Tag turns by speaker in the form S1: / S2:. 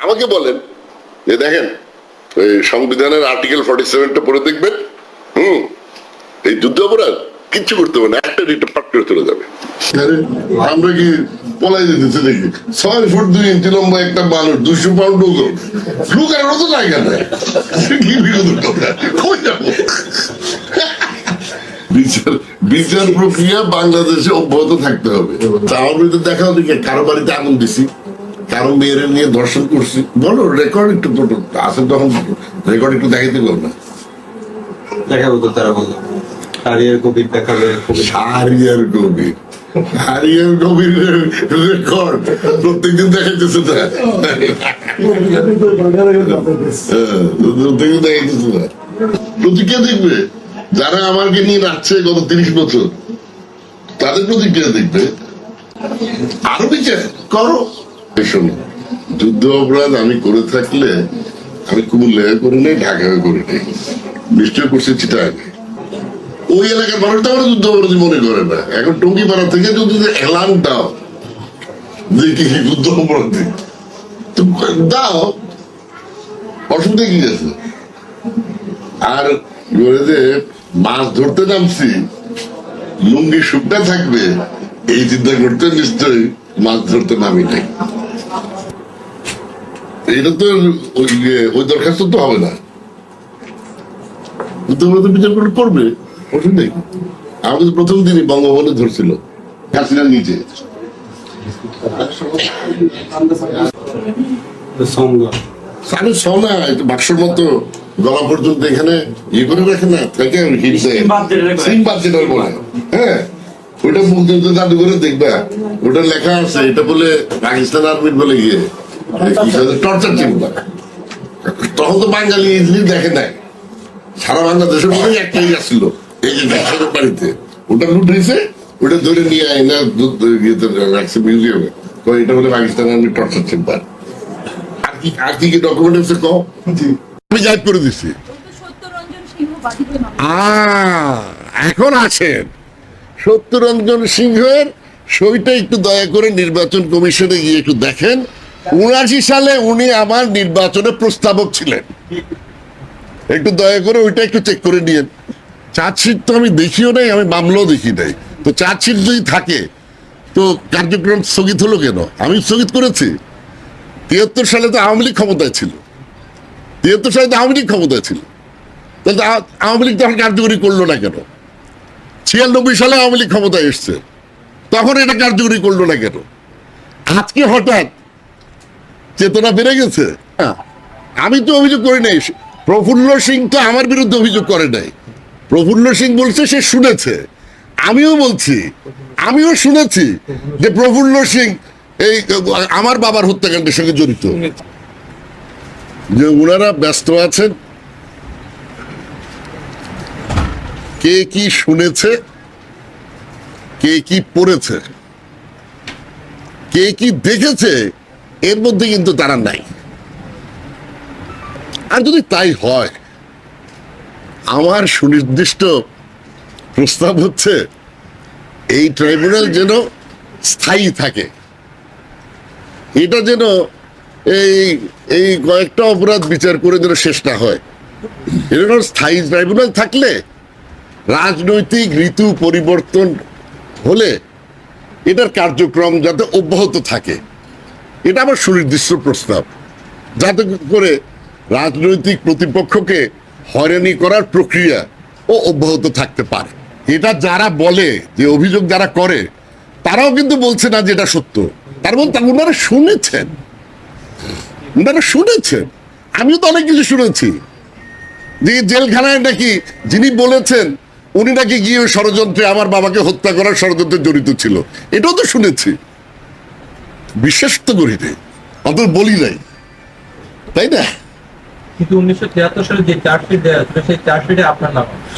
S1: আমাকে বলেন যে দেখেন ওই সংবিধানের আর্টিকেল 47টা পড়ে দেখবেন, এই যুদ্ধ অপরাধ কিচ্ছু করতে হবে না, একটা রিটা পাট করে চলে যাবে। আমরা কি পলাই যেতেছে দেখি 6 ফুট 2 ইঞ্চি লম্বা একটা মানুষ 200 পাউন্ড ওজন, লুকার মতো জায়গা নেই। কি বিরোধের কথা, কই যাবো? বিচার প্রক্রিয়া বাংলাদেশে অব্যাহত থাকতে হবে। তাহলে তো দেখা হবে কারো বাড়িতে আগুন দিছি, কারো মেয়ের নিয়ে ধর্ষণ করছি, বলো রেকর্ড একটু আছে, তখন রেকর্ড একটু দেখাইতে পারবো না,
S2: দেখাবো তো তারা বললো হারিয়ার কবির দেখাবে,
S1: হারিয়ার কবির, হারিয়ার কবির রেকর্ড প্রত্যেকদিন দেখাইতেছে না, প্রত্যেকদিন দেখাইতেছে না। প্রতিক্রিয়া দেখবে যারা আমাকে নিয়ে নাচছে গত 30 বছর, তাদের প্রতিক্রিয়া দেখবে, আরো বিচার করো। শোনো, যুদ্ধ অপরাধ আমি করে থাকলে আমি কুমিল্লায় করি নাই, ঢাকায় করি নাই, নিশ্চয় করছি চিটাগাঙে। ওই এলাকার মানুষ তো আমরা যুদ্ধ অপরাধী মনে করে না। এখন টঙ্গিপাড়া থেকে যদি এলান দাও যে কি যুদ্ধ অপরাধী, দাও, অসুবিধা কি আছে? আর যে মাছ ধরতে নামছি লুঙ্গি শুকনা থাকবে এই চিন্তা করতে নিশ্চয়ই মাছ ধরতে নামি নাই। এটা তো ওই দরখাস্ত তো হবে না, বিচার করে করবে, অসুবিধা কি? আমাদের প্রথম দিনই বঙ্গভবনে ধরছিল হাসিনার নিচে, বাক্সর মতো গলা পর্যন্ত এখানে ইয়ে করে রাখে না, থেকে বলে, হ্যাঁ ওইটা মুক্তিযুদ্ধ জাদুঘরে দেখবা, ওটা লেখা আছে এটা বলে পাকিস্তান আর্মির বলে গিয়ে টর্চার চেম্বার। তখন তো বাঙালি এই জিনিস দেখে নাই, সারা বাংলাদেশের মধ্যে একটাই আসছিল এই যে বাড়িতে, ওটা লুটেছে, ওটা ধরে নিয়ে আইনা রাখছে মিউজিয়ামে, এটা বলে পাকিস্তান আর্মির টর্চার চেম্বার। আর কি কি ডকুমেন্ট আছে কও, আমি গাইড করে দিচ্ছি। এখন আছেন সত্যরঞ্জন সিংহের ছবিটা একটু দয়া করে নির্বাচন কমিশনে গিয়ে একটু দেখেন। 79 সালে উনি আমার নির্বাচনে প্রস্তাবক ছিলেন, একটু দয়া করে ওইটা একটু চেক করে নিয়েন। চার্জশিট তো আমি দেখিও নাই, আমি মামলাও দেখি নাই, তো চার্জশিট যদি থাকে তো কার্যক্রম স্থগিত হলো কেন? আমি স্থগিত করেছি। 73 সালে তো আওয়ামী লীগ ক্ষমতায় ছিল, 73 সালে তো আওয়ামী লীগ ক্ষমতায় ছিল, তাহলে আওয়ামী লীগ তখন কার্যকরী করলো না কেন? 96 সালে আওয়ামী লীগ ক্ষমতায় এসছে, তখন এটা কার্যকরী করলো না কেন? আজকে হঠাৎ চেতনা বেড়ে গেছে। আমি তো অভিযোগ করি নাই, প্রফুল্ল সিং তো আমার বিরুদ্ধে অভিযোগ করে নাই। প্রফুল্ল সিং বলছে সে শুনেছে, আমিও বলছি আমিও শুনেছি যে প্রফুল্ল সিং এই আমার বাবার হত্যাকাণ্ডের সঙ্গে জড়িত। যে ওনারা ব্যস্ত আছেন, কে কি শুনেছে, কে কি পড়েছে, কে কি দেখেছে, এর মধ্যে কিন্তু তারা নাই। আর যদি তাই হয়, আমার সুনির্দিষ্ট প্রস্তাব হচ্ছে এই ট্রাইব্যুনাল যেন স্থায়ী থাকে, এটা যেন এই কয়েকটা অপরাধ বিচার করে যেন শেষ না হয়। এরকম স্থায়ী ট্রাইব্যুনাল থাকলে রাজনৈতিক ঋতু পরিবর্তন হলে এটার কার্যক্রম যাতে অব্যাহত থাকে, এটা আমার সুনির্দিষ্ট প্রস্তাব, যাতে করে রাজনৈতিক প্রতিপক্ষকে হয়রানি করার প্রক্রিয়া ও অব্যাহত থাকতে পারে। এটা যারা বলে, যে অভিযোগ যারা করে, তারাও কিন্তু বলছে না যে এটা সত্য, তার মধ্যে ওনারা শুনেছেন, ওনারা শুনেছেন। আমিও তো অনেক কিছু শুনেছি, যে জেলখানায় নাকি যিনি বলেছেন উনি নাকি গিয়ে ষড়যন্ত্রে আমার বাবাকে হত্যা করার ষড়যন্ত্রে জড়িত ছিল, এটাও তো শুনেছি। বিশ্বাস তো করি নাই, অন্তত বলি নাই, তাই না?
S3: কিন্তু 1973 সালে যে চার্জশিট দেওয়া হয়েছিল সেই চার্জশিটে আপনার নাম আছে।